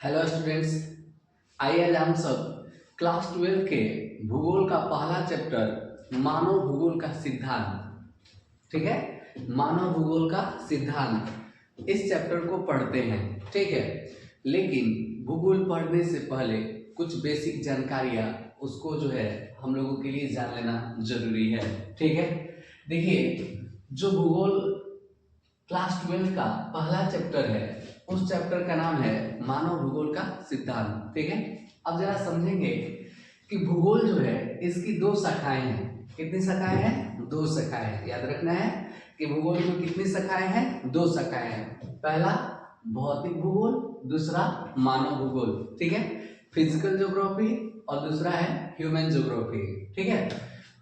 Hello students, आइए आज हम सब क्लास 12 के भूगोल का पहला चैप्टर मानव भूगोल का सिद्धांत, ठीक है, मानव भूगोल का सिद्धांत इस चैप्टर को पढ़ते हैं। ठीक है, लेकिन भूगोल पढ़ने से पहले कुछ बेसिक जानकारियां उसको जो है हम लोगों के लिए जान लेना जरूरी है। ठीक है, देखिए, जो भूगोल क्लास 12 का पहला चैप्टर है उस चैप्टर का नाम है मानव भूगोल का सिद्धांत। ठीक है, अब जरा समझेंगे कि भूगोल जो है इसकी दो शाखाएं हैं। कितनी शाखाएं हैं? दो शाखाएं हैं। याद रखना है कि भूगोल में कितनी शाखाएं हैं? दो शाखाएं हैं। पहला भौतिक भूगोल, दूसरा मानव भूगोल। ठीक है, फिजिकल ज्योग्राफी और दूसरा है ह्यूमन ज्योग्राफी। ठीक है,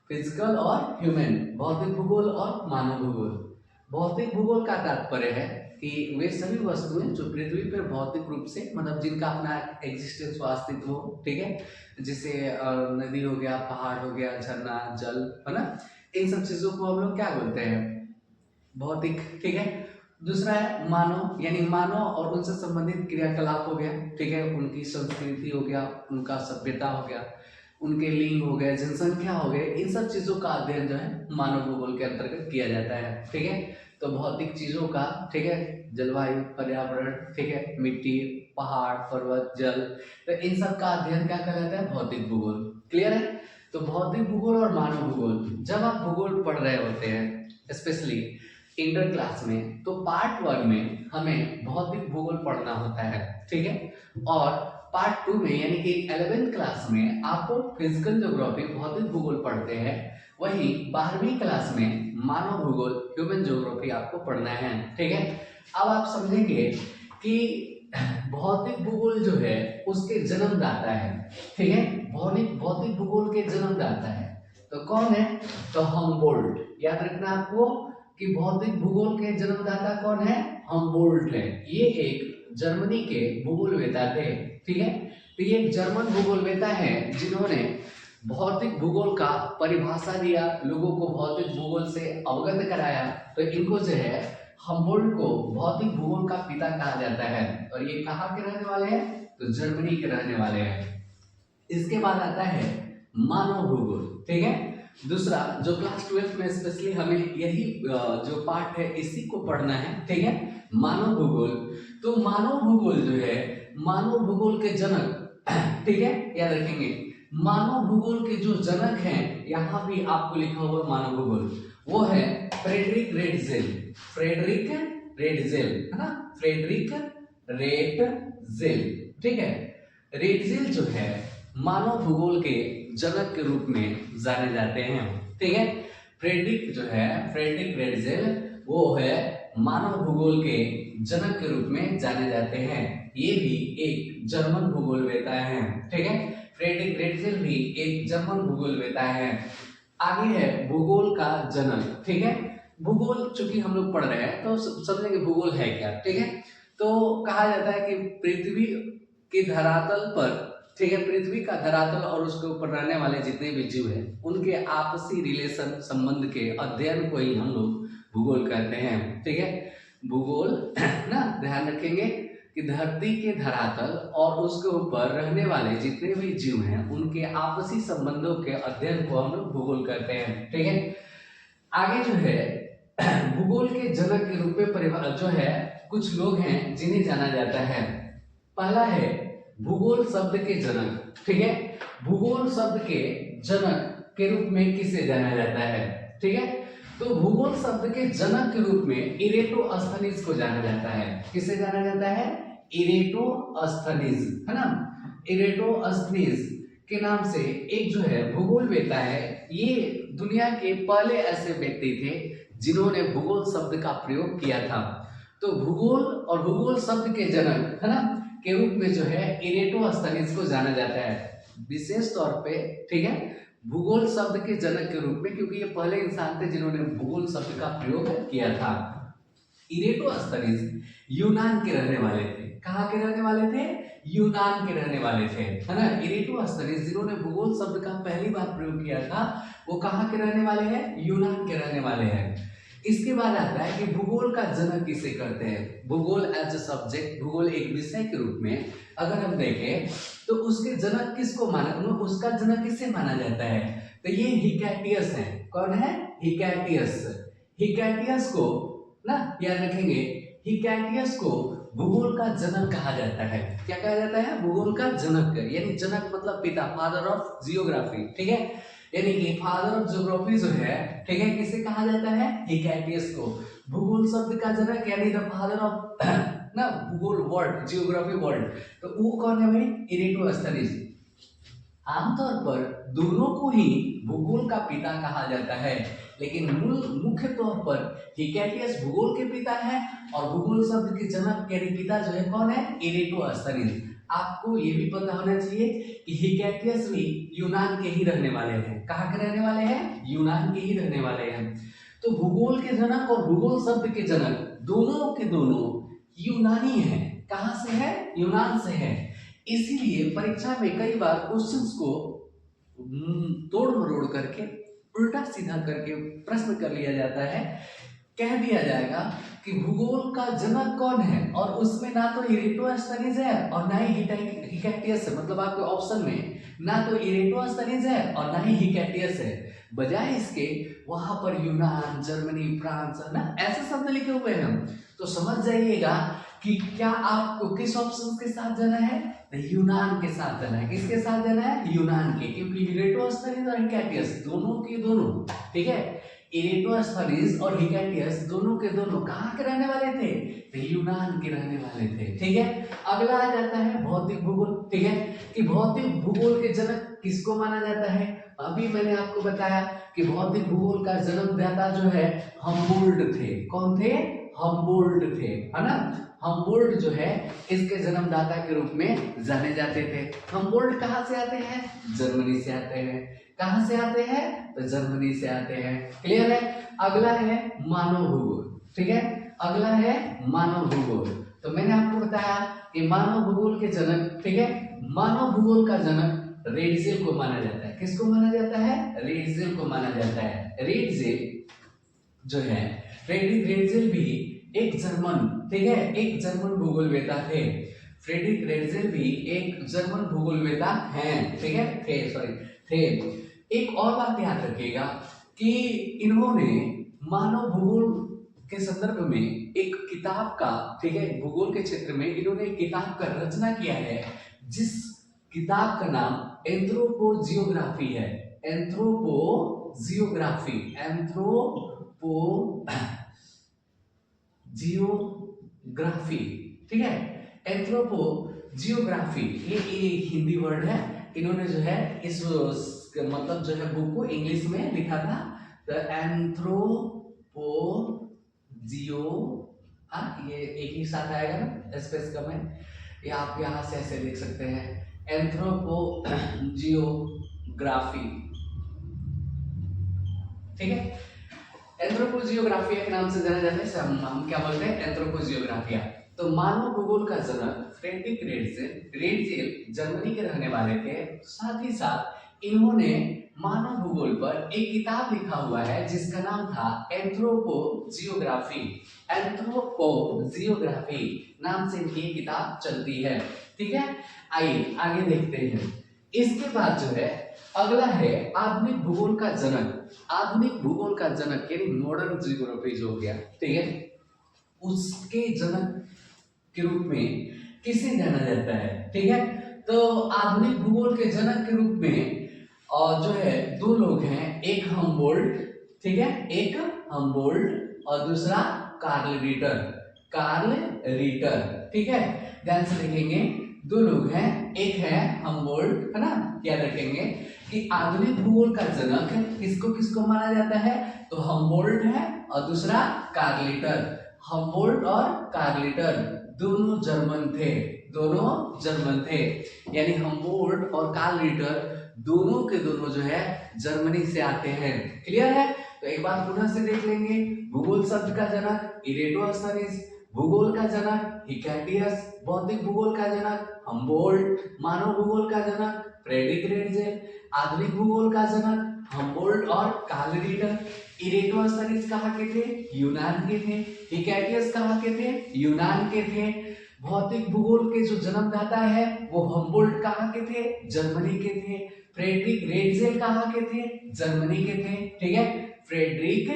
फिजिकल और ह्यूमन, भौतिक भूगोल और मानव भूगोल। भौतिक भूगोल का तात्पर्य है कि वे सभी वस्तुएं जो पृथ्वी पर भौतिक रूप से, मतलब जिनका अपना एग्जिस्टेंस व अस्तित्व हो, ठीक है, जैसे नदी हो गया, पहाड़ हो गया, झरना, जल, है ना, इन सब चीजों को हम लोग क्या बोलते हैं? भौतिक। ठीक है, दूसरा है मानव, यानी मानव और उनसे संबंधित क्रियाकलाप हो गया। ठीक है, उनकी संस्कृति हो गया, उनका सभ्यता हो गया, उनके लिंग हो गए, जनसंख्या हो गए, इन सब चीजों का अध्ययन जो है मानव भूगोल के अंतर्गत किया जाता है। ठीक है, तो भौतिक चीजों का, ठीक है, जलवायु, पर्यावरण, ठीक है, मिट्टी, पहाड़, पर्वत, जल, तो इन सब का अध्ययन क्या कहलाता है? भौतिक भूगोल। क्लियर है? तो भौतिक भूगोल और मानव भूगोल, जब आप भूगोल पढ़ रहे होते हैं स्पेशली इंटर क्लास में, तो पार्ट 1 में हमें भौतिक भूगोल पढ़ना होता है। ठीक है, और पार्ट 2 में यानी कि 11th क्लास में आप फिजिकल ज्योग्राफी, भौतिक भूगोल पढ़ते हैं। वही 12वीं क्लास में मानव भूगोल, ह्यूमन ज्योग्राफी आपको पढ़ना है। ठीक है, अब आप समझेंगे कि भौतिक भूगोल जो है उसके जन्मदाता है। ठीक है, भौतिक भूगोल के जन्मदाता है तो कौन है? तो हमबोल्ट। याद रखना आपको कि भौतिक भूगोल के जन्मदाता कौन है? हमबोल्ट है। ये एक जर्मनी के भूगोलवेता थे। ठीक है, तो ये एक जर्मन भूगोलवेता है जिन्होंने भौतिक भूगोल का परिभाषा दिया, लोगों को भौतिक भूगोल से अवगत कराया। तो इनको जो है हमबोल्ट को भौतिक भूगोल का पिता कहा जाता है। और ये कहाँ के रहने वाले हैं? तो जर्मनी के रहने वाले हैं। इसके बाद आता है मानव भूगोल। ठीक है, दूसरा जो क्लास 12 में स्पेशली हमें यही जो पार्ट है इसी को पढ़ना है। ठीक है, मानव भूगोल। तो मानव भूगोल जो है, मानव भूगोल के जनक, ठीक है, याद रखेंगे, मानव भूगोल के जो जनक हैं, यहां भी आपको लिखा हुआ मानव भूगोल, वो है फ्रेडरिक रेटजेल। फ्रेडरिक रेटजेल, है ना, फ्रेडरिक रेटजेल। ठीक है, रेटजेल जो है मानव भूगोल के जनक के रूप में जाने जाते हैं। ठीक है, फ्रेडरिक जो है, फ्रेडरिक रेटजेल, वो है मानव भूगोल के जनक के रूप में जाने जाते हैं। ये भी एक जर्मन भूगोलवेता है। ठीक है, फ्रेडरिक रेटजेल भी एक जर्मन भूगोलवेता है। आगे है भूगोल का जनक। ठीक है, भूगोल चूंकि हम लोग पढ़ रहे हैं तो समझेंगे भूगोल है क्या। ठीक है, तो कहा जाता है कि पृथ्वी के धरातल पर, ठीक है, पृथ्वी का धरातल और उसके ऊपर रहने वाले जितने भी जीव हैं उनके आपसी रिलेशन, संबंध के अध्ययन को ही हम लोग भूगोल कहते हैं। ठीक है, भूगोल ना, ध्यान रखेंगे कि धरती के धरातल और उसके ऊपर रहने वाले जितने भी जीव हैं उनके आपसी संबंधों के अध्ययन को हम लोग भूगोल कहते हैं। ठीक है, आगे जो है भूगोल के जनक के रूप में जो है कुछ लोग हैं जिन्हें जाना जाता है। पहला है भूगोल शब्द के जनक। ठीक है, भूगोल शब्द के जनक के रूप में किसे जाना जाता है? ठीक है, तो भूगोल शब्द के जनक के रूप में इरेटोस्थनीज को जाना जाता है। किसे जाना जाता है? इरेटोस्थनीज, है ना, इरेटोस्थनीज के नाम से एक जो है भूगोलवेता है। ये दुनिया के पहले ऐसे व्यक्ति थे जिन्होंने भूगोल शब्द का प्रयोग किया था। तो भूगोल और भूगोल शब्द के जनक, है ना, के रूप में जो है इरेटोस्थनीज को जाना जाता है विशेष तौर पे। ठीक है, भूगोल शब्द के जनक के रूप में, क्योंकि ये पहले इंसान थे जिन्होंने भूगोल शब्द का प्रयोग किया था। इरेटोस्थनीज यूनान के रहने वाले थे। कहाँ के रहने वाले थे? यूनान के रहने वाले थे, है ना। इरेटोस्थनीज जिन्होंने भूगोल शब्द का पहली बार प्रयोग किया था वो कहाँ के रहने वाले हैं? यूनान के रहने वाले हैं। इसके बाद आता है कि भूगोल का जनक किसे कहते हैं। भूगोल एज अ सब्जेक्ट, भूगोल एक विषय के रूप में अगर हम देखें तो उसके जनक किसको माना, उसका जनक किसे माना जाता है, तो ये हिकैटियस है। कौन है? हिकैटियस। हिकैटियस को ना याद रखेंगे, हिकैटियस को भूगोल का जनक कहा जाता है। क्या कहा जाता है? भूगोल का जनक, यानी जनक मतलब पिता, फादर ऑफ जियोग्राफी, ठीक है। यानी कि फादर ऑफ ज्योग्राफी जो है, ठीक है, किसे कहा जाता है? हिकैटियस को। भूगोल शब्द का जनक यानी द फादर ऑफ ना भूगोल वर्ड, जियोग्राफी वर्ड, तो वो कौन है भाई? इरेटोस्थनीज। आमतौर पर दोनों को ही भूगोल का पिता कहा जाता है, लेकिन मुख्य तौर पर हिकैटियस भूगोल के पिता है और भूगोल शब्द के जनक यानी पिता जो है कौन है? इरेटोस्थनीज। आपको ये भी पता होना चाहिए कि हिकैटियस भी यूनान के ही रहने वाले हैं। कहाँ के रहने वाले हैं? यूनान के ही रहने वाले हैं। तो भूगोल के जनक और भूगोल शब्द के जनक दोनों के दोनों यूनानी हैं। कहाँ से है? यूनान से है। इसीलिए परीक्षा में कई बार क्वेश्चंस को तोड़ मरोड़ करके, उल्टा सीधा करके प्रश्न कर लिया जाता है। कह दिया जाएगा कि भूगोल का जनक कौन है, और उसमें ना तो इरेटोस्थनीज है और ना ही हिकैटियस है। मतलब आपके ऑप्शन में ना तो इरेटोस्थनीज है और ना ही हिकैटियस है, बजाय इसके वहां पर यूनान, जर्मनी, फ्रांस, है ना, ऐसे शब्द लिखे हुए हैं। तो समझ जाइएगा कि क्या आपको किस ऑप्शन के साथ जाना है? यूनान के साथ जाना है। किसके साथ जाना है? यूनान के, क्योंकि इरेटोस्थनीज और हिकैटियस दोनों के दोनों, ठीक है, इरेटोस्थनीज और हिकैटियस दोनों के दोनों कहाँ के रहने वाले थे? तो यूनान के रहने वाले थे, ठीक है। अगला आ जाता है भौतिक भूगोल, ठीक है, कि भौतिक भूगोल के जनक किसको माना जाता है। अभी मैंने आपको बताया कि भौतिक भूगोल का जन्मदाता जो है हम्बोल्ट थे। कौन थे? हम्बोल्ट थे, है ना। हम्बोल्ट जो है इसके जन्मदाता के रूप में जाने जाते थे। हम्बोल्ट कहाँ से आते हैं? जर्मनी से आते हैं। कहाँ से आते हैं? तो जर्मनी से आते हैं। क्लियर है। अगला है मानव भूगोल, ठीक है। अगला है मानव भूगोल। तो मैंने आपको बताया कि मानव भूगोल के जनक, ठीक है, मानव भूगोल का जनक रेडजेल को माना जाता है। किसको माना जाता है? रेडजेल को माना जाता है। रेडजेल जो है, फ्रेडरिक रेडजेल भी एक जर्मन, ठीक है, एक जर्मन भूगोलवेता थे। फ्रेडरिक रेडजेल भी एक जर्मन भूगोलवेता हैं, ठीक है, थे। एक और बात याद रखिएगा कि इन्होंने मानव भूगोल के संदर्भ में एक किताब का, ठीक है, भूगोल के क्षेत्र में इन्होंने एक किताब का रचना किया है, जिस किताब का नाम एंथ्रोपोजियोग्राफी है। एंथ्रोपोजियोग्राफी, जियोग्राफी, ठीक है, एंथ्रोपोजियोग्राफी, ये हिंदी वर्ड है। इन्होंने जो है इस मतलब जो है बुक को इंग्लिश में लिखा था। द एंथ्रोपोजियो, हाँ, ये एक ही साथ आएगा ना, स्पेस कम है, या आप यहाँ से ऐसे लिख सकते हैं, एंथ्रोपोजियोग्राफी, ठीक है। एंथ्रोपोजियोग्राफिया के नाम से जाना जाता है। हम क्या बोलते हैं? एंथ्रोपोजियोग्राफिया। तो मानव भूगोल का जनक फ्रेडरिक रेडजेल जर्मनी के रहने वाले थे। साथ ही साथ इन्होंने मानव भूगोल पर एक किताब लिखा हुआ है जिसका नाम था एंथ्रोपोजियोग्राफी। एंथ्रोपोजियोग्राफी नाम से इनकी किताब चलती है, ठीक है। आइए आगे देखते हैं। इसके बाद जो है अगला है आधुनिक भूगोल का जनक। आधुनिक भूगोल का जनक यानी मॉडर्न जियोग्राफी जो हो गया, ठीक है, उसके जनक के रूप में किसे जाना जाता है, ठीक है। तो आधुनिक भूगोल के जनक के रूप में और जो है दो लोग हैं, एक हम्बोल्ट, ठीक है, एक हम्बोल्ट और दूसरा कार्ल रीटर। कार्ल रीटर, ठीक है, ध्यान से देखेंगे, दो लोग हैं, एक है हम्बोल्ट, है ना। याद रखेंगे कि आधुनिक भूगोल का जनक किसको किसको माना जाता है, तो हम्बोल्ट है और दूसरा कार्ल रीटर। हम्बोल्ट और कार्ल रीटर दोनों जर्मन थे, दोनों जर्मन थे, यानी हम्बोल्ट और कार्ल रीटर दोनों के दोनों जो है जर्मनी से आते हैं। क्लियर है। तो एक बार पुनः से देख लेंगे। भूगोल शब्द का जनक इरेटोस्थनीज, भूगोल का जनक हिकैटियस, भौतिक भूगोल का जनक हम्बोल्ट, मानव भूगोल का जनक फ्रेडरिक रेडजेल, आधुनिक भूगोल का जनक हम्बोल्ट और कार्ल रीटर। इरेटोस्थनीज कहाँ के थे? यूनान के थे। हिकैटियस कहाँ के थे? यूनान के थे। भौतिक भूगोल के जो जन्मदाता है वो हम्बोल्ट कहाँ के थे? जर्मनी के थे। फ्रेडरिक रेटजेल कहाँ के थे? जर्मनी के थे। ठीक है, फ्रेडरिक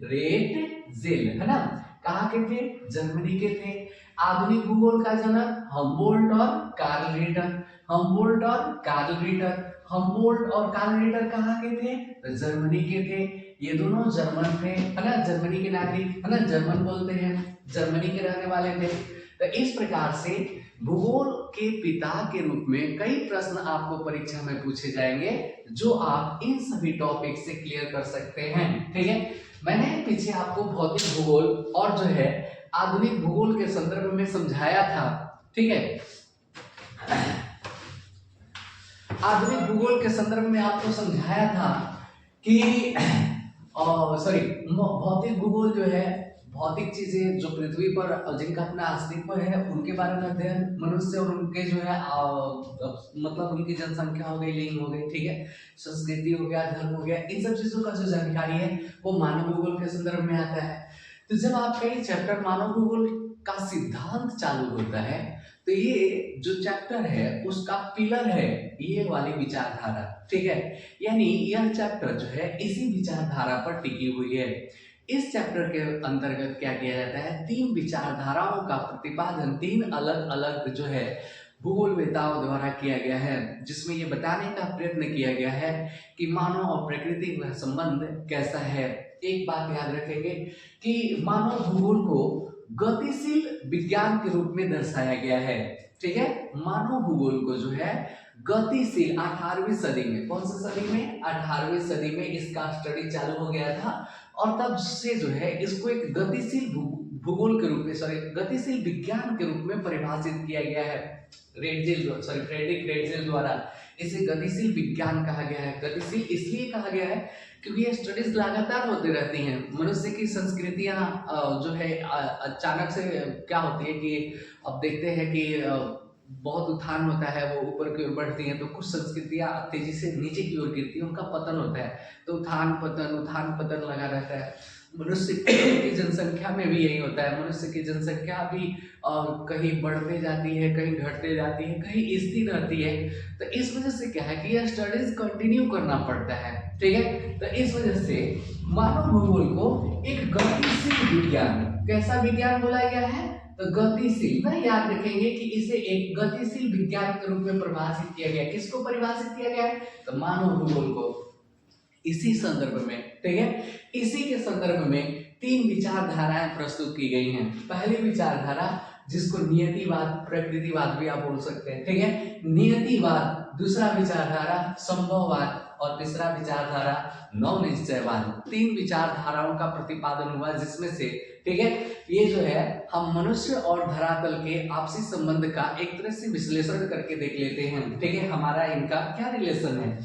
रेटजेल है ना, कहाँ के थे? जर्मनी के थे। आधुनिक भूगोल का जनक हम्बोल्ट और कार्ल रिटर। हम्बोल्ट और कार्ल रिटर, हम्बोल्ट और कार्ल रिटर कहाँ के थे? तो जर्मनी के थे। ये दोनों जर्मन थे, है ना, जर्मनी के नागरिक, है ना, जर्मन बोलते हैं, जर्मनी के रहने वाले थे। तो इस प्रकार से भूगोल के पिता के रूप में कई प्रश्न आपको परीक्षा में पूछे जाएंगे जो आप इन सभी टॉपिक से क्लियर कर सकते हैं। ठीक है, मैंने पीछे आपको भौतिक भूगोल और जो है आधुनिक भूगोल के संदर्भ में समझाया था। ठीक है, आधुनिक भूगोल के संदर्भ में आपको समझाया था कि सॉरी भौतिक भूगोल जो है भौतिक चीजें जो पृथ्वी पर जिनका अपना अस्तित्व है उनके बारे में अध्ययन, मनुष्य और उनके जो है मतलब उनकी जनसंख्या हो गई, लिंग हो गई, ठीक है, संस्कृति हो गया, धर्म हो गया, इन सब चीजों का जो जानकारी है वो मानव भूगोल के संदर्भ में आता है। तो जब आपका ये चैप्टर मानव भूगोल का सिद्धांत चालू होता है तो ये जो चैप्टर है उसका पिलर है ये वाली विचारधारा। ठीक है, यानी यह चैप्टर जो है इसी विचारधारा पर टिकी हुई है। इस चैप्टर के अंतर्गत क्या किया जाता है? तीन विचारधाराओं का प्रतिपादन तीन अलग अलग जो है भूगोलवेताओं द्वारा किया गया है, जिसमें ये बताने का प्रयत्न किया गया है कि मानव और प्रकृति का संबंध कैसा है। एक बात याद रखेंगे कि मानव भूगोल को गतिशील विज्ञान के रूप में दर्शाया गया है। ठीक है, मानव भूगोल को जो है गतिशील 18वीं सदी में, कौन सी सदी में? 18वीं सदी में इसका स्टडी चालू हो गया था और तब से जो है इसको एक गतिशील भूगोल के रूप में, सॉरी गतिशील विज्ञान के रूप में परिभाषित किया गया है। फ्रेडरिक रेटजेल द्वारा इसे गतिशील विज्ञान कहा गया है। गतिशील इसलिए कहा गया है क्योंकि ये स्टडीज लगातार होती रहती हैं। मनुष्य की संस्कृतियां जो है अचानक से क्या होती है कि अब देखते हैं कि बहुत उत्थान होता है, वो ऊपर की ओर बढ़ती हैं, तो कुछ संस्कृतियां तेजी से नीचे की ओर गिरती हैं, उनका पतन होता है। तो उत्थान पतन लगा रहता है। मनुष्य की जनसंख्या में भी यही होता है। मनुष्य की जनसंख्या भी कहीं बढ़ते जाती है, कहीं घटते जाती है, कहीं स्थिर रहती है। तो इस वजह से क्या है कि यह स्टडीज कंटिन्यू करना पड़ता है। ठीक है, तो इस वजह से मानव भूगोल को एक गतिशील विज्ञान, कैसा विज्ञान बोला गया है? तो गतिशील, ना याद रखेंगे कि इसे एक गतिशील विज्ञान के रूप में परिभाषित किया गया। किसको परिभाषित किया गया है? तो मानव भूगोल को। इसी संदर्भ में, ठीक है, इसी के संदर्भ में तीन विचारधाराएं प्रस्तुत की गई हैं। पहली विचारधारा जिसको नियतिवाद, प्रकृतिवाद भी आप बोल सकते हैं, ठीक है, नियतिवाद। दूसरा विचारधारा संभववाद और तीसरा विचारधारा नवनिश्चयवाद। तीन विचारधाराओं का प्रतिपादन हुआ जिसमें से, ठीक है, ये जो है हम मनुष्य और धरातल के आपसी संबंध का एक तरह से विश्लेषण करके देख लेते हैं। ठीक है, हमारा इनका क्या रिलेशन है।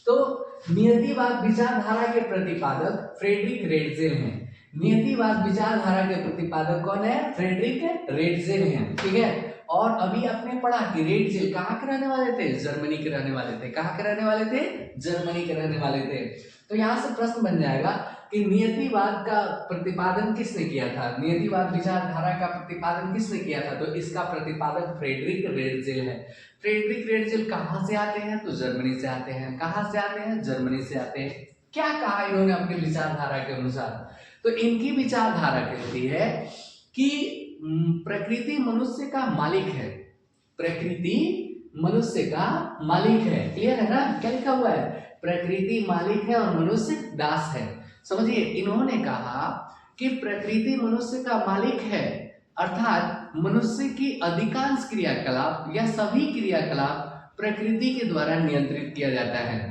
तो नियतिवाद विचारधारा के प्रतिपादक फ्रेडरिक रेटजेल हैं। नियतिवाद विचारधारा के प्रतिपादक कौन है? फ्रेडरिक रेटजेल हैं। ठीक है, और अभी आपने पढ़ा कि रेटजेल कहाँ के रहने वाले थे? जर्मनी के रहने वाले थे। कहाँ के रहने वाले थे? जर्मनी के रहने वाले थे। तो यहाँ से प्रश्न बन जाएगा कि नियतिवाद का प्रतिपादन किसने किया था? नियतिवाद विचारधारा का प्रतिपादन किसने किया था? तो इसका प्रतिपादक फ्रेडरिक रेटजेल है। फ्रेडरिक रेटजेल कहाँ से आते हैं? तो जर्मनी से आते हैं। कहाँ से आते हैं? जर्मनी से आते हैं। क्या कहा इन्होंने अपनी विचारधारा के अनुसार? तो इनकी विचारधारा कहती है कि प्रकृति मनुष्य का मालिक है। प्रकृति मनुष्य का मालिक है। क्लियर है ना? क्या लिखा हुआ है? प्रकृति मालिक है और मनुष्य दास है। समझिए, इन्होंने कहा कि प्रकृति मनुष्य का मालिक है, अर्थात मनुष्य की अधिकांश क्रियाकलाप या सभी क्रियाकलाप प्रकृति के द्वारा नियंत्रित किया जाता है।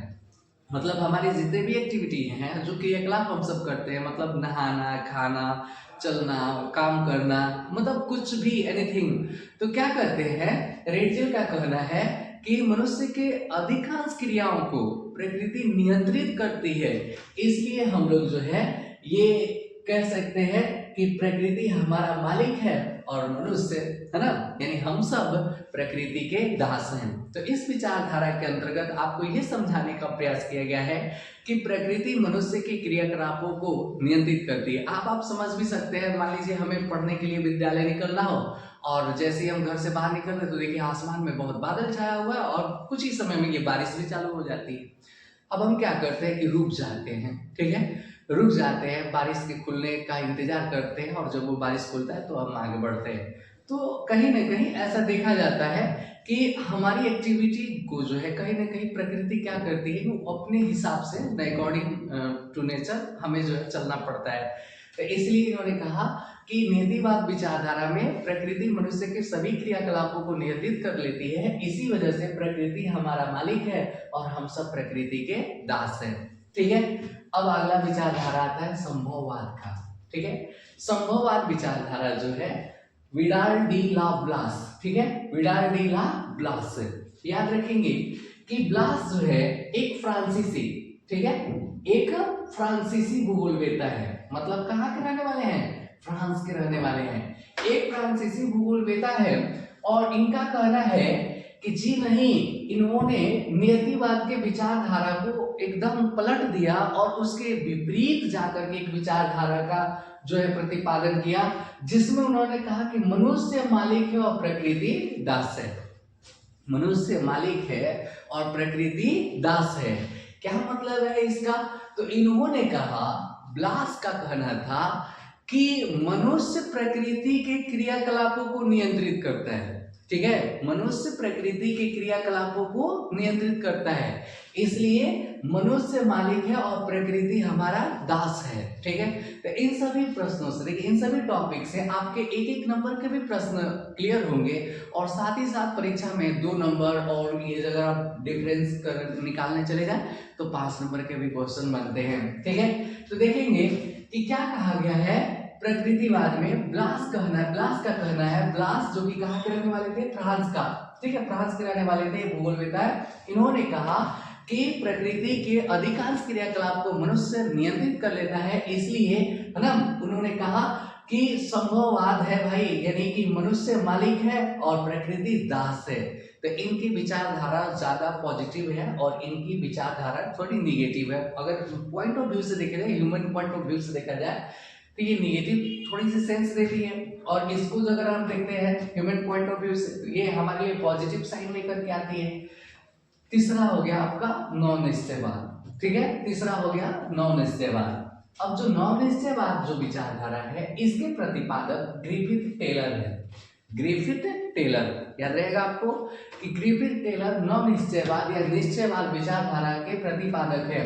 मतलब हमारी जितने भी एक्टिविटी हैं, जो क्रियाकलाप हम सब करते हैं, मतलब नहाना, खाना, चलना, काम करना, मतलब कुछ भी, एनीथिंग, तो क्या करते हैं? रेटजेल का कहना है कि मनुष्य के अधिकांश क्रियाओं को प्रकृति नियंत्रित करती है। इसलिए हम लोग जो है ये कह सकते हैं कि प्रकृति हमारा मालिक है और मनुष्य, है ना, यानी हम सब प्रकृति के दास हैं। तो इस विचारधारा के अंतर्गत आपको ये समझाने का प्रयास किया गया है कि प्रकृति मनुष्य के क्रियाकलापों को नियंत्रित करती है। आप समझ भी सकते हैं, मान लीजिए हमें पढ़ने के लिए विद्यालय निकलना हो और जैसे ही हम घर से बाहर निकल रहे तो देखिए आसमान में बहुत बादल छाया हुआ है और कुछ ही समय में ये बारिश भी चालू हो जाती है। अब हम क्या करते हैं कि रुक जाते हैं, ठीक है, रुक जाते हैं, बारिश के खुलने का इंतजार करते हैं और जब वो बारिश खुलता है तो हम आगे बढ़ते हैं। तो कहीं ना कहीं ऐसा देखा जाता है कि हमारी एक्टिविटी को जो है कहीं ना कहीं प्रकृति क्या करती है, वो अपने हिसाब से अकॉर्डिंग टू नेचर हमें जो है चलना पड़ता है। तो इसलिए इन्होंने कहा कि नियतिवाद विचारधारा में प्रकृति मनुष्य के सभी क्रियाकलापों को नियंत्रित कर लेती है, इसी वजह से प्रकृति हमारा मालिक है और हम सब प्रकृति के दास हैं। ठीक है, अब अगला विचारधारा आता है संभववाद का। ठीक है, संभववाद विचारधारा जो है विडाल डी ला ब्लास, ठीक है, विडाल डी ला ब्लास, याद रखेंगे कि ब्लास जो है एक फ्रांसीसी, ठीक है, एक फ्रांसीसी भूगोलवेत्ता है, मतलब कहाँ के रहने वाले हैं, फ्रांस के रहने वाले हैं, एक फ्रांसीसी भूगोलवेत्ता है और इनका कहना है कि जी नहीं, इन्होंने नियतिवाद के विचारधारा को एकदम पलट दिया और उसके विपरीत जाकर के एक विचारधारा का जो है प्रतिपादन किया, जिसमें उन्होंने कहा कि मनुष्य मालिक है और प्रकृति दास है। मनुष्य मालिक है और प्रकृति दास है। क्या मतलब है इसका? तो इन्होंने कहा, ब्लास का कहना था कि मनुष्य प्रकृति के क्रियाकलापों को नियंत्रित करता है। ठीक है, मनुष्य प्रकृति के क्रियाकलापों को नियंत्रित करता है, इसलिए मनुष्य मालिक है और प्रकृति हमारा दास है। ठीक है, तो इन सभी प्रश्नों से देखिए, इन सभी टॉपिक से आपके एक एक नंबर के भी प्रश्न क्लियर होंगे और साथ ही साथ परीक्षा में 2 नंबर और ये अगर आप डिफरेंस कर निकालने चले जाए तो 5 नंबर के भी क्वेश्चन बनते हैं। ठीक है, तो देखेंगे कि क्या कहा गया है प्रकृतिवाद में। ब्लास का कहना है, ब्लास जो कि कहाँ के रहने वाले थे, फ्रांस का, ठीक है, फ्रांस के रहने वाले थे, भूगोलवेत्ता है। इन्होंने कहा कि प्रकृति के अधिकांश क्रियाकलाप को मनुष्य नियंत्रित कर लेता है, इसलिए, है ना, उन्होंने कहा कि संभववाद है भाई, यानी कि मनुष्य मालिक है और प्रकृति दास है। तो इनकी विचारधारा ज्यादा पॉजिटिव है और इनकी विचारधारा थोड़ी निगेटिव है। अगर पॉइंट ऑफ व्यू से देखा जाए, ह्यूमन पॉइंट ऑफ व्यू से देखा जाए तो ये निगेटिव थोड़ी सी सेंस देती है, और इसको अगर हम देखते हैं ह्यूमन पॉइंट ऑफ व्यू से तो ये हमारे लिए पॉजिटिव साइन लेकर के आती है। तीसरा हो गया आपका नौ-निश्चयवाद। ठीक है, तीसरा हो गया नौ-निश्चयवाद। अब जो नौ-निश्चयवाद जो विचारधारा है, इसके प्रतिपादक ग्रिफिथ टेलर है। ग्रिफिथ टेलर, याद रहेगा आपको कि ग्रिफिथ टेलर नौ-निश्चयवाद या निश्चयवाद विचारधारा के प्रतिपादक है।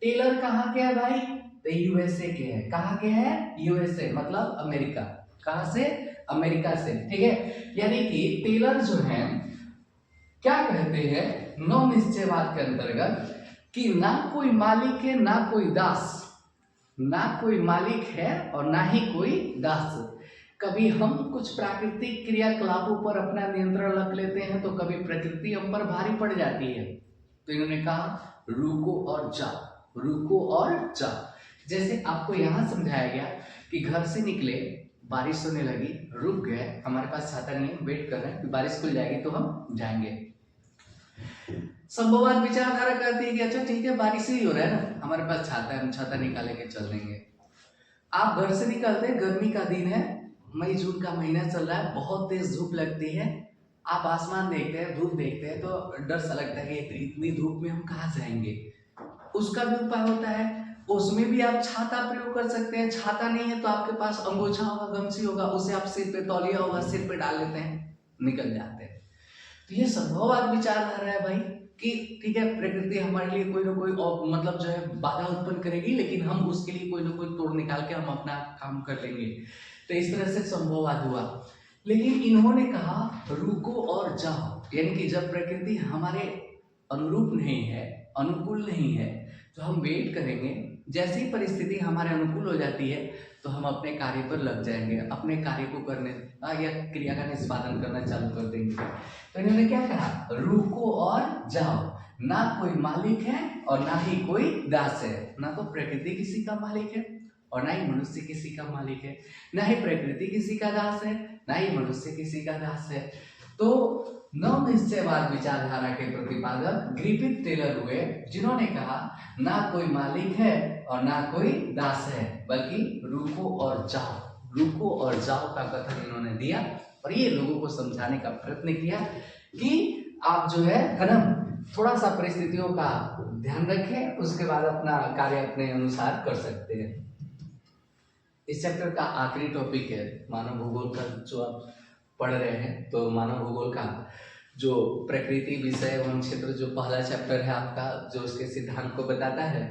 टेलर कहाँ के है भाई? तो यूएसए के है। कहाँ के है? यूएसए, मतलब अमेरिका। कहाँ से? अमेरिका से। ठीक है, यानी कि टेलर जो है क्या कहते हैं नौ निश्चयवाद के अंतर्गत कि ना कोई मालिक है ना कोई दास, ना कोई मालिक है और ना ही कोई दास। कभी हम कुछ प्राकृतिक क्रियाकलापों पर अपना नियंत्रण रख लेते हैं तो कभी प्रकृति हम पर भारी पड़ जाती है। तो इन्होंने कहा रुको और जाओ, रुको और जाओ। जैसे आपको यहाँ समझाया गया कि घर से निकले, बारिश होने लगी, रुक गए, हमारे पास छाता नहीं है, वेट कर रहे हैं कि बारिश खुल जाएगी तो हम जाएंगे। संभववाद विचारधारा कहती है कि अच्छा ठीक है, बारिश ही हो रहा है ना, हमारे पास छाता है, हम छाता निकाले के चल देंगे। आप घर से निकलते हैं, गर्मी का दिन है, मई जून का महीना चल रहा है, बहुत तेज धूप लगती है, आप आसमान देखते हैं, धूप देखते हैं तो डर सा लगता है कि इतनी धूप में हम कहाँ जाएंगे। उसका भी उपाय होता है, उसमें भी आप छाता प्रयोग कर सकते हैं। छाता नहीं है तो आपके पास अंगोछा होगा, गमछी होगा, उसे आप सिर पे, तौलिया होगा, सिर पे डाल लेते हैं, निकल जाते हैं। तो ये संभववाद विचारधारा है भाई कि ठीक है, प्रकृति हमारे लिए कोई ना कोई मतलब जो है बाधा उत्पन्न करेगी, लेकिन हम उसके लिए कोई ना कोई तोड़ निकाल के हम अपना काम कर लेंगे। तो इस तरह से संभववाद हुआ। लेकिन इन्होंने कहा रुको और जाओ, यानी कि जब प्रकृति हमारे अनुरूप नहीं है, अनुकूल नहीं है, तो हम वेट करेंगे, जैसे ही परिस्थिति हमारे अनुकूल हो जाती है तो हम अपने कार्य पर लग जाएंगे, अपने कार्य को करने या क्रिया का निष्पादन करना चालू कर देंगे। तो इन्होंने क्या कहा, रुको और जाओ, ना कोई मालिक है और ना ही कोई दास है। ना तो प्रकृति किसी का मालिक है और ना ही मनुष्य किसी का मालिक है, ना ही प्रकृति किसी का दास है, ना ही मनुष्य किसी का दास है। तो नव निश्चयवाद विचारधारा के प्रतिपादक ग्रिफिथ टेलर हुए, जिन्होंने कहा ना कोई मालिक है और ना कोई दास है, बल्कि रुको और जाओ, रुको और जाओ का कथन इन्होंने दिया और ये लोगों को समझाने का प्रयत्न किया कि आप जो है ना थोड़ा सा परिस्थितियों का ध्यान रखें, उसके बाद अपना कार्य अपने अनुसार कर सकते हैं। इस चैप्टर का आखिरी टॉपिक है मानव भूगोल का, जो आप पढ़ रहे हैं। तो मानव भूगोल का जो प्रकृति विषय एवं क्षेत्र जो पहला चैप्टर है आपका, जो उसके सिद्धांत को बताता है,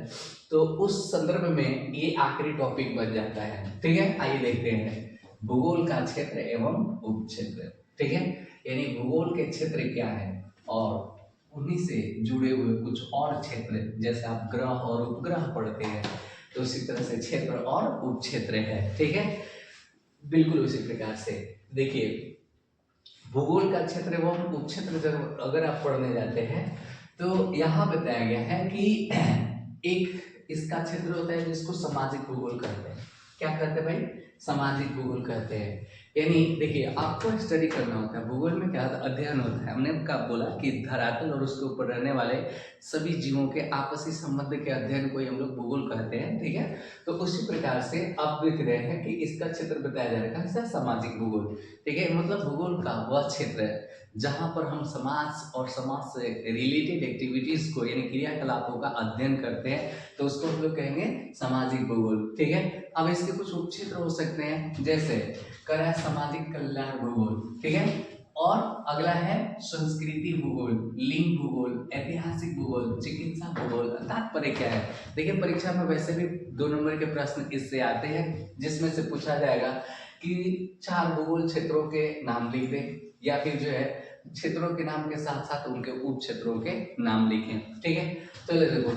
तो उस संदर्भ में ये आखिरी टॉपिक बन जाता है। ठीक है, आइए देखते हैं भूगोल का क्षेत्र एवं उपक्षेत्र। ठीक है, यानी भूगोल के क्षेत्र क्या है और उन्हीं से जुड़े हुए कुछ और क्षेत्र, जैसे आप ग्रह और उपग्रह पढ़ते हैं तो उसी तरह से क्षेत्र और उपक्षेत्र है। ठीक है, बिल्कुल उसी प्रकार से देखिए भूगोल का क्षेत्र एवं उपक्षेत्र जब अगर आप पढ़ने जाते हैं तो यहाँ बताया गया है कि एक इसका क्षेत्र होता है जिसको सामाजिक भूगोल कहते हैं। क्या कहते हैं भाई? सामाजिक भूगोल कहते हैं। यानी देखिए आपको स्टडी करना होता है, भूगोल में क्या अध्ययन होता है। हमने क्या बोला कि धरातल और उसके ऊपर रहने वाले सभी जीवों के आपसी संबंध के अध्ययन को हम लोग भूगोल कहते हैं। ठीक है, तो उसी प्रकार से आप देख रहे हैं कि इसका क्षेत्र बताया जा रहा है सामाजिक भूगोल। ठीक है, मतलब भूगोल का वह क्षेत्र है जहां पर हम समाज और समाज से रिलेटेड एक्टिविटीज को यानी क्रियाकलापों का अध्ययन करते हैं, तो उसको हम लोग कहेंगे सामाजिक भूगोल। ठीक है, अब इसके कुछ उपक्षेत्र हो सकते हैं, जैसे करा सामाजिक कल्याण भूगोल। ठीक है, और अगला है संस्कृति भूगोल, लिंग भूगोल, ऐतिहासिक भूगोल, चिकित्सा भूगोल। तात्पर्य क्या है? देखिए परीक्षा में वैसे भी 2 नंबर के प्रश्न इससे आते हैं, जिसमें से पूछा जाएगा कि 4 भूगोल क्षेत्रों के नाम लिख दें, या फिर जो है क्षेत्रों के नाम के साथ साथ उनके उप क्षेत्रों के नाम लिखें। ठीक है, तो देखो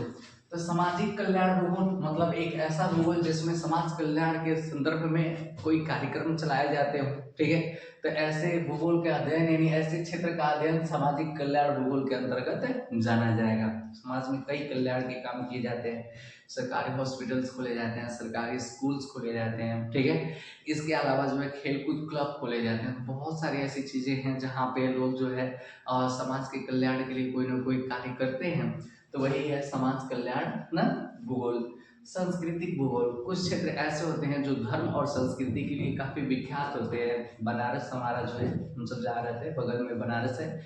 तो सामाजिक कल्याण भूगोल मतलब एक ऐसा भूगोल जिसमें समाज कल्याण के संदर्भ में कोई कार्यक्रम चलाए जाते हो। ठीक है, तो ऐसे भूगोल के अध्ययन यानी ऐसे क्षेत्र का अध्ययन सामाजिक कल्याण भूगोल के अंतर्गत जाना जाएगा। समाज में कई कल्याण के काम किए जाते हैं, सरकारी हॉस्पिटल्स खोले जाते हैं, सरकारी स्कूल्स खोले जाते हैं। ठीक है, इसके अलावा जो है खेलकूद क्लब खोले जाते हैं। बहुत सारी ऐसी चीजें हैं जहाँ पे लोग जो है समाज के कल्याण के लिए कोई ना कोई कार्य करते हैं। तो वही है समाज कल्याण ना भूगोल। सांस्कृतिक भूगोल, कुछ क्षेत्र ऐसे होते हैं जो धर्म और संस्कृति के लिए काफी विख्यात होते हैं। बनारस हमारा जो है हम सब जा रहे थे, बगल में बनारस है,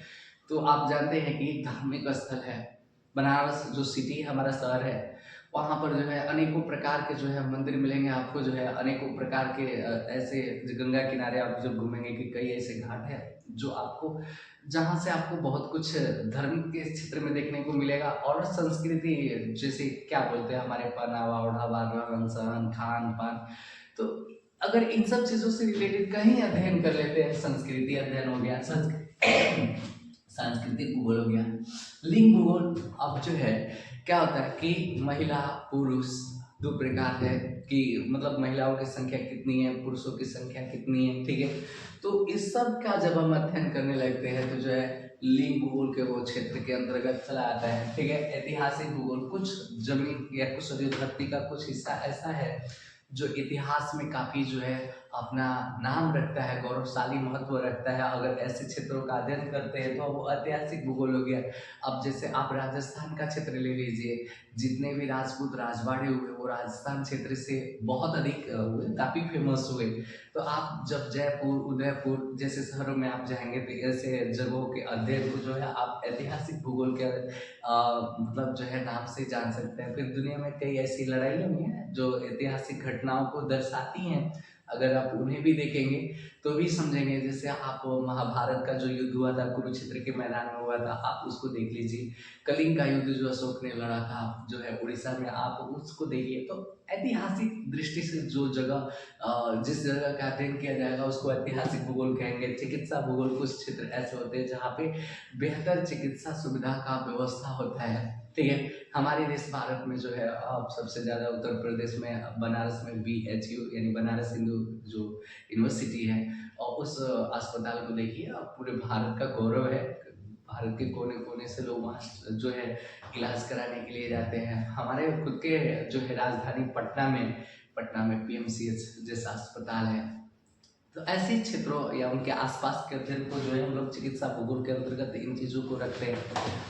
तो आप जानते हैं कि धार्मिक स्थल है बनारस। जो सिटी हमारा शहर है, वहाँ पर जो है अनेकों प्रकार के जो है मंदिर मिलेंगे आपको, जो है अनेकों प्रकार के ऐसे गंगा किनारे आप जब घूमेंगे कि कई ऐसे घाट है जो आपको जहाँ से आपको बहुत कुछ धर्म के क्षेत्र में देखने को मिलेगा। और संस्कृति जैसे क्या बोलते हैं हमारे पहनावा ओढ़ावा रहन सहन खान पान, तो अगर इन सब चीजों से रिलेटेड कहीं अध्ययन कर लेते हैं, संस्कृति अध्ययन हो गया, सांस्कृतिक भूगोल हो गया, लिंग भूगोल। अब जो है क्या होता है कि महिला पुरुष 2 प्रकार है कि मतलब महिलाओं की संख्या कितनी है, पुरुषों की संख्या कितनी है। ठीक है, तो इस सब का जब हम अध्ययन करने लगते हैं तो जो है लिंग भूगोल के वो क्षेत्र के अंतर्गत चला आता है। ठीक है, ऐतिहासिक भूगोल, कुछ जमीन या कुछ धरती का कुछ हिस्सा ऐसा है जो इतिहास में काफी जो है अपना नाम रखता है, गौरवशाली महत्व रखता है। अगर ऐसे क्षेत्रों का अध्ययन करते हैं तो वो ऐतिहासिक भूगोल हो गया। अब जैसे आप राजस्थान का क्षेत्र ले लीजिए, जितने भी राजपूत राजवाड़े हुए वो राजस्थान क्षेत्र से बहुत अधिक हुए, काफी फेमस हुए। तो आप जब जयपुर उदयपुर जैसे शहरों में आप जाएंगे तो ऐसे जगहों के अध्ययन को जो है आप ऐतिहासिक भूगोल के मतलब जो है नाम से जान सकते हैं। फिर दुनिया में कई ऐसी लड़ाइयाँ हुई हैं जो ऐतिहासिक घटनाओं को दर्शाती हैं, अगर आप उन्हें भी देखेंगे तो भी समझेंगे। जैसे आप महाभारत का जो युद्ध हुआ था कुरुक्षेत्र के मैदान में हुआ था, आप उसको देख लीजिए। कलिंग का युद्ध जो अशोक ने लड़ा था जो है उड़ीसा में, आप उसको देखिए। तो ऐतिहासिक दृष्टि से जो जगह जिस जगह का अध्ययन किया जाएगा उसको ऐतिहासिक भूगोल कहेंगे। चिकित्सा भूगोल, कुछ क्षेत्र ऐसे होते हैं जहाँ पे बेहतर चिकित्सा सुविधा का व्यवस्था होता है। ठीक है, हमारे देश भारत में जो है अब सबसे ज़्यादा उत्तर प्रदेश में बनारस में BHU यानी बनारस हिंदू जो यूनिवर्सिटी है, और उस अस्पताल को देखिए, अब पूरे भारत का गौरव है। भारत के कोने कोने से लोग वहाँ जो है इलाज कराने के लिए जाते हैं। हमारे खुद के जो है राजधानी पटना में पटना में पीएमसीएच जैसा अस्पताल है। तो ऐसे क्षेत्रों या उनके आसपास के अध्ययन को जो है हम लोग चिकित्सा भूगोल के अंतर्गत इन चीज़ों को रखते हैं।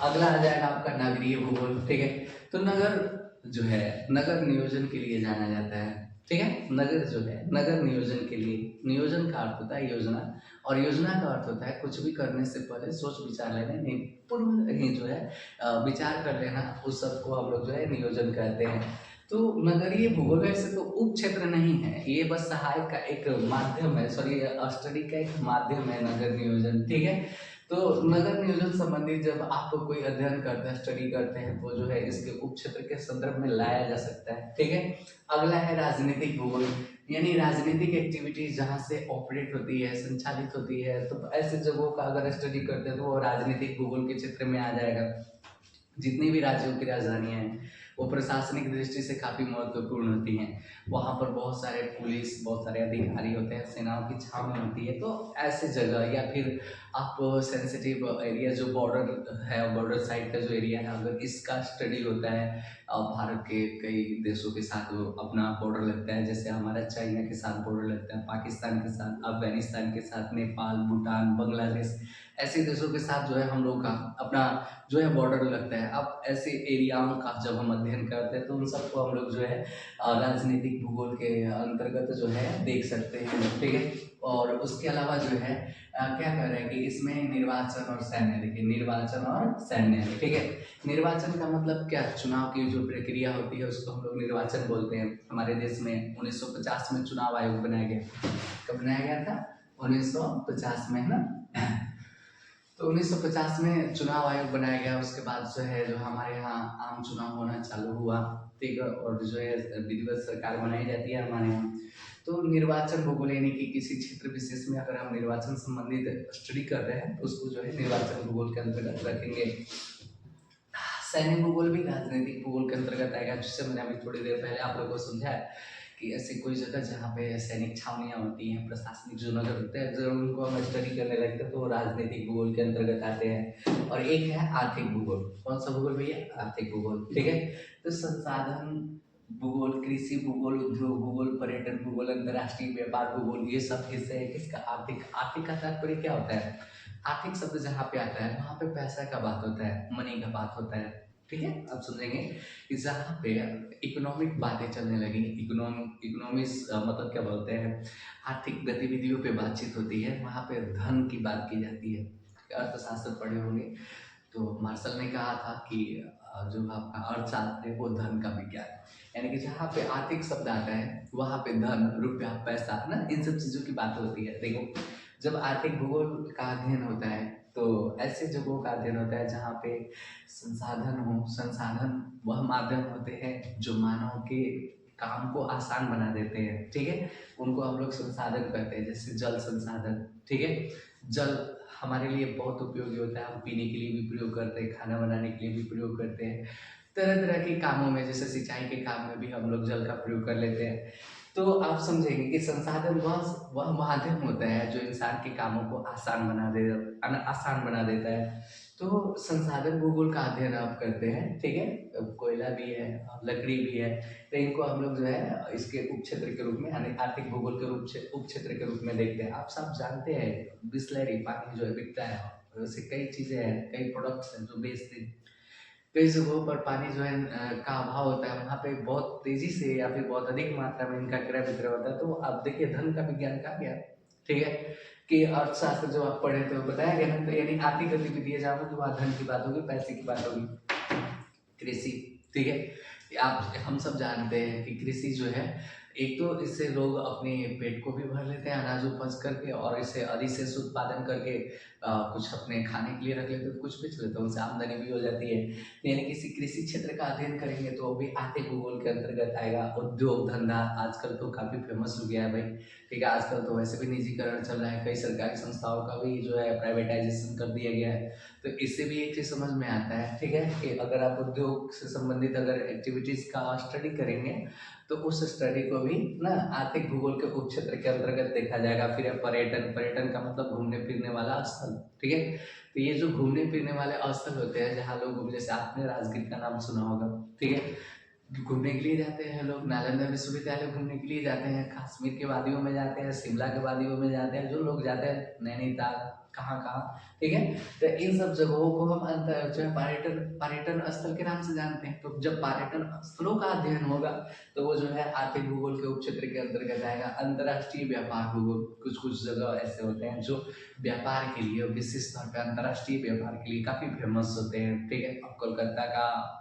अगला आ जाएगा आपका नगरीय भूगोल, ठीक है। तो नगर जो है नगर नियोजन के लिए जाना जाता है, ठीक है। नगर जो है नगर नियोजन के लिए, नियोजन का अर्थ होता है योजना, और योजना का अर्थ होता है कुछ भी करने से पहले सोच विचार लेना, नहीं पूर्व ही जो है विचार कर लेना, उस सब को हम लोग जो है नियोजन कहते हैं। तो नगरीय भूगोल ऐसे तो उप क्षेत्र नहीं है, ये बस सहायक का एक माध्यम है, सॉरी स्टडी का एक माध्यम है नगर नियोजन, ठीक है। तो नगर नियोजन संबंधी जब आप कोई अध्ययन करते हैं, स्टडी करते हैं, तो जो है इसके उप क्षेत्र के संदर्भ में लाया जा सकता है, ठीक है। अगला है राजनीतिक भूगोल, यानी राजनीतिक एक्टिविटीज जहाँ से ऑपरेट होती है, संचालित होती है, तो ऐसे जगहों का अगर स्टडी करते हैं तो वो राजनीतिक भूगोल के क्षेत्र में आ जाएगा। जितनी भी राज्यों की राजधानियां हैं वो प्रशासनिक दृष्टि से काफ़ी महत्वपूर्ण होती हैं। वहाँ पर बहुत सारे पुलिस, बहुत सारे अधिकारी होते हैं, सेनाओं की छावनी होती है। तो ऐसे जगह, या फिर आप सेंसिटिव एरिया जो बॉर्डर है, बॉर्डर साइड का जो एरिया है, अगर इसका स्टडी होता है, भारत के कई देशों के साथ अपना बॉर्डर लगता है, जैसे हमारा चाइना के साथ बॉर्डर लगता है, पाकिस्तान के साथ, अफगानिस्तान के साथ, नेपाल, भूटान, बांग्लादेश, ऐसे देशों के साथ जो है हम लोग का अपना जो है बॉर्डर लगता है। अब ऐसे एरियाओं का जब हम अध्ययन करते हैं तो उन सबको हम लोग जो है राजनीतिक भूगोल के अंतर्गत जो है देख सकते हैं, ठीक है। और उसके अलावा जो है क्या कह रहे हैं कि इसमें निर्वाचन और सैन्य, देखिए निर्वाचन और सैन्य, ठीक है। निर्वाचन का मतलब क्या, चुनाव की जो प्रक्रिया होती है उसको हम लोग निर्वाचन बोलते हैं। हमारे देश में 1950 में चुनाव आयोग बनाया गया। कब बनाया गया था? 1950 में, है ना। तो 1950 में चुनाव आयोग बनाया गया। उसके बाद जो है जो हमारे यहाँ आम चुनाव होना चालू हुआ, ठीक है, और जो है विधिवत सरकार बनाई जाती है हमारे यहाँ। तो निर्वाचन भूगोल यानी कि किसी क्षेत्र विशेष में अगर हम निर्वाचन संबंधित स्टडी कर रहे हैं तो उसको जो है निर्वाचन भूगोल के अंतर्गत रखेंगे। सैन्य भूगोल भी राजनीतिक भूगोल के अंतर्गत आएगा, जिससे मैंने अभी थोड़ी देर पहले आप लोगों को समझाया कि ऐसी कोई जगह जहाँ पे सैनिक छावनियाँ होती हैं, प्रशासनिक जो नगर होते हैं, जब उनको हम स्टडी करने लगते हैं तो वो राजनीतिक भूगोल के अंतर्गत आते हैं। और एक है आर्थिक भूगोल। कौन सा भूगोल भैया? आर्थिक भूगोल, ठीक है। तो संसाधन भूगोल, कृषि भूगोल, उद्योग भूगोल, पर्यटन भूगोल, अंतर्राष्ट्रीय व्यापार भूगोल, ये सब हिस्से है किसका? आर्थिक। आर्थिक का तात्पर्य क्या होता है? आर्थिक शब्द जहाँ पे आता है वहाँ पे पैसा का बात होता है, मनी का बात होता है, ठीक है। आप समझेंगे कि जहाँ पे इकोनॉमिक बातें चलने लगी, इकोनॉमिक्स मतलब क्या बोलते हैं, आर्थिक गतिविधियों पे बातचीत होती है, वहाँ पे धन की बात की जाती है। अर्थशास्त्र पढ़े होंगे तो मार्शल ने कहा था कि जो आपका अर्थशास्त्र है वो धन का विज्ञान है, यानी कि जहाँ पे आर्थिक शब्द आता है वहाँ पे धन, रुपया, पैसा, ना, इन सब चीज़ों की बात होती है। देखो, जब आर्थिक भूगोल का अध्ययन होता है तो ऐसे जगहों का अध्ययन होता है जहाँ पे संसाधन हो। संसाधन वह माध्यम होते हैं जो मानव के काम को आसान बना देते हैं, ठीक है, उनको हम लोग संसाधन कहते हैं। जैसे जल संसाधन, ठीक है। जल हमारे लिए बहुत उपयोगी होता है, हम पीने के लिए भी प्रयोग करते हैं, खाना बनाने के लिए भी प्रयोग करते हैं, तरह तरह के कामों में, जैसे सिंचाई के काम में भी हम लोग जल का प्रयोग कर लेते हैं। तो आप समझेंगे कि संसाधन वह माध्यम होता है जो इंसान के कामों को आसान बना देता है। तो संसाधन भूगोल का अध्ययन आप करते हैं, ठीक है। कोयला भी है, लकड़ी भी है, तो इनको हम लोग जो है इसके उप क्षेत्र के रूप में, यानी आर्थिक भूगोल के उप क्षेत्र के रूप में देखते हैं। आप सब जानते हैं बिस्लरी पानी जो है बिकता है, वैसे कई चीज़ें हैं, कई प्रोडक्ट्स हैं जो बेचते हैं। कई जगहों पर पानी जो है का अभाव होता है, वहाँ पे बहुत तेजी से या फिर बहुत अधिक मात्रा में इनका क्रय विक्रय होता है। तो आप देखिए धन का विज्ञान कहा गया, ठीक है, कि अर्थशास्त्र जो आप पढ़े थे वो बताया गया ना। तो यानी आर्थिक गतिविधि है जहाँ पर वहाँ धन की बात होगी, पैसे की बात होगी। कृषि, ठीक है। आप हम सब जानते हैं कि कृषि जो है, एक तो इससे लोग अपने पेट को भी भर लेते हैं अनाज उपज करके, और इससे अधिशेष उत्पादन करके कुछ अपने खाने के लिए रख लेते हैं, तो कुछ बेच लेते हैं, उनसे आमदनी भी हो जाती है। यानी किसी कृषि क्षेत्र का अध्ययन करेंगे तो वो भी आर्थिक भूगोल के अंतर्गत आएगा। उद्योग धंधा आजकल तो काफ़ी फेमस हो गया है भाई, ठीक है। आजकल तो वैसे भी निजीकरण चल रहा है, कई सरकारी संस्थाओं का भी जो है प्राइवेटाइजेशन कर दिया गया है। तो इससे भी एक चीज़ समझ में आता है, ठीक है, कि अगर आप उद्योग से संबंधित अगर एक्टिविटीज़ का स्टडी करेंगे तो उस स्टडी को भी ना आर्थिक भूगोल के उप क्षेत्र के अंतर्गत देखा जाएगा। फिर पर्यटन, पर्यटन का मतलब घूमने फिरने वाला स्थल, ठीक है। तो ये जो घूमने फिरने वाले स्थल होते हैं जहाँ लोग, जैसे आपने राजगीर का नाम सुना होगा, ठीक है, घूमने के लिए जाते हैं लोग, नालंदा विश्वविद्यालय घूमने के लिए जाते हैं, कश्मीर के वादियों में जाते हैं, शिमला के वादियों में जाते हैं, जो लोग जाते हैं नैनीताल, कहाँ कहाँ, ठीक है। तो इन सब जगहों को हम अंतर जो है पर्यटन पर्यटन स्थल के नाम से जानते हैं। तो जब पर्यटन स्थलों का अध्ययन होगा तो वो जो है आर्थिक भूगोल के उपक्षेत्र के अंतर्गत आएगा। अंतर्राष्ट्रीय व्यापार भूगोल, कुछ कुछ जगह ऐसे होते हैं जो व्यापार के लिए विशेष तौर पर अंतर्राष्ट्रीय व्यापार के लिए काफी फेमस होते हैं, ठीक है। अब कोलकाता का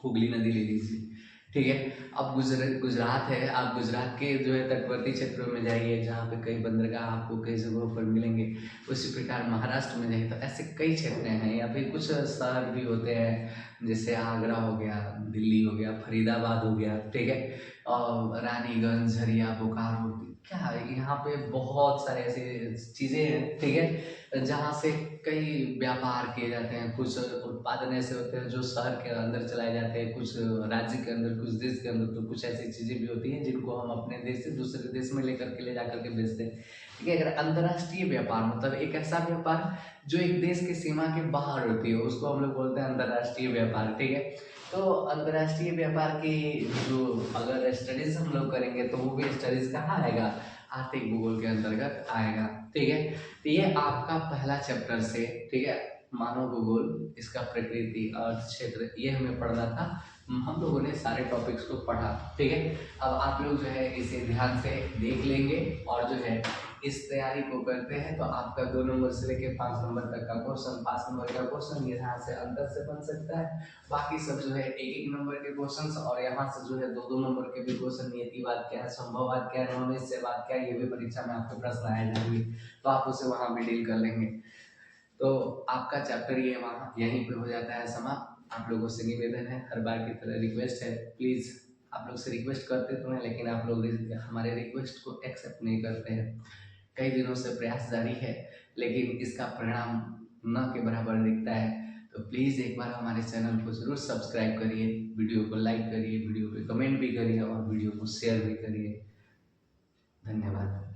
हुगली नदी ले लीजिए, ठीक है। अब गुजरात है, आप गुजरात के जो है तटवर्ती क्षेत्रों में जाइए जहाँ पे कई बंदरगाह आपको कई जगहों पर मिलेंगे। उसी प्रकार महाराष्ट्र में जाइए तो ऐसे कई क्षेत्र हैं, या फिर कुछ शहर भी होते हैं जैसे आगरा हो गया, दिल्ली हो गया, फरीदाबाद हो गया, ठीक है। और रानीगंज, झरिया, बोकारो, क्या है, यहाँ पे बहुत सारे ऐसी चीज़ें हैं, ठीक है, जहाँ से कई व्यापार किए जाते हैं। कुछ उत्पादन ऐसे होते हैं जो शहर के अंदर चलाए जाते हैं, कुछ राज्य के अंदर, कुछ देश के अंदर। तो कुछ ऐसी चीज़ें भी होती हैं जिनको हम अपने देश से दूसरे देश में ले जाकर के बेचते हैं, ठीक है। अगर अंतर्राष्ट्रीय व्यापार मतलब एक ऐसा व्यापार जो एक देश की सीमा के बाहर होती है, उसको हम लोग बोलते हैं अंतर्राष्ट्रीय व्यापार, ठीक है। तो अंतर्राष्ट्रीय व्यापार की जो अगर स्टडीज हम लोग करेंगे तो वो भी स्टडीज कहाँ आएगा, आर्थिक भूगोल के अंतर्गत आएगा, ठीक है। तो ये आपका पहला चैप्टर से, ठीक है, मानव भूगोल, इसका प्रकृति, अर्थ, क्षेत्र, ये हमें पढ़ना था। हम लोगों ने सारे टॉपिक्स को पढ़ा, ठीक है। अब आप लोग जो है इसे ध्यान से देख लेंगे और जो है इस तैयारी को करते हैं तो आपका 2 नंबर से लेकर 5 नंबर तक का क्वेश्चन, 5 नंबर का क्वेश्चन यहाँ से अंतर से बन सकता है। बाकी सब जो है 1-1 नंबर के क्वेश्चंस, और यहाँ से जो है 2-2 नंबर के भी क्वेश्चन, नियतिवाद क्या है, संभववाद क्या है, निश्चयवाद क्या है, ये भी परीक्षा में आपके प्रश्न आए जाएंगे, तो आप उसे वहाँ भी डील कर लेंगे। तो आपका चैप्टर ये वहाँ यहीं पे हो जाता है समाप्त। आप लोगों से निवेदन है, हर बार की तरह रिक्वेस्ट है, प्लीज़ आप लोग से रिक्वेस्ट करते तो हैं लेकिन आप लोग हमारे रिक्वेस्ट को एक्सेप्ट नहीं करते हैं। कई दिनों से प्रयास जारी है लेकिन इसका परिणाम न के बराबर दिखता है। तो प्लीज़ एक बार हमारे चैनल को ज़रूर सब्सक्राइब करिए, वीडियो को लाइक करिए, वीडियो पे कमेंट भी करिए और वीडियो को शेयर भी करिए। धन्यवाद।